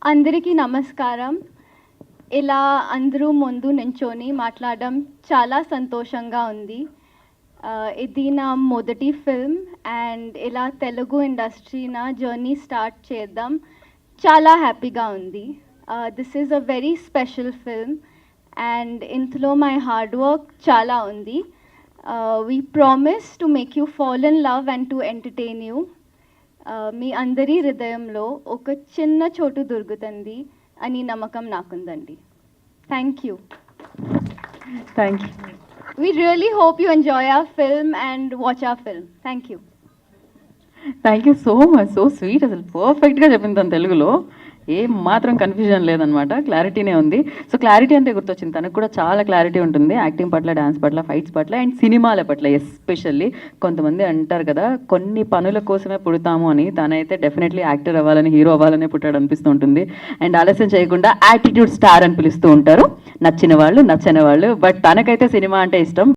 అందరికీ నమస్కారం. ఇలా అందరూ ముందు నించొని మాట్లాడడం చాలా సంతోషంగా ఉంది. ఇది నా మొదటి ఫిల్మ్ అండ్ ఇలా తెలుగు ఇండస్ట్రీ నా జర్నీ స్టార్ట్ చేద్దాం చాలా హ్యాపీగా ఉంది. This is a very special film and ఇందులో మై హార్డ్ వర్క్ చాలా ఉంది. We promise to make you fall in love and to entertain you. మీ అందరి హృదయంలో ఒక చిన్న చోటు దొరుకుతుంది అని నమ్మకం నాకుందండి. Thank you. Thank you. We really hope you enjoy our film and watch our film. Thank you. Thank you so much. So sweet. అసలు పర్ఫెక్ట్గా చెప్పింది తను తెలుగులో. ఏం మాత్రం కన్ఫ్యూజన్ లేదనమాట, క్లారిటీనే ఉంది. సో క్లారిటీ అంతే గుర్తొచ్చింది, తనకు కూడా చాలా క్లారిటీ ఉంటుంది యాక్టింగ్ పట్ల, డ్యాన్స్ పట్ల, ఫైట్స్ పట్ల అండ్ సినిమాల పట్ల ఎస్పెషల్లీ. కొంతమంది అంటారు కదా కొన్ని పనుల కోసమే పుడతాము అని, తనైతే డెఫినెట్లీ యాక్టర్ అవ్వాలని, హీరో అవ్వాలని పుట్టాడు అనిపిస్తూ ఉంటుంది. అండ్ ఆలస్యం చేయకుండా యాటిట్యూడ్ స్టార్ అని పిలుస్తూ ఉంటారు, నచ్చిన వాళ్ళు నచ్చని వాళ్ళు. బట్ తనకైతే సినిమా అంటే ఇష్టం.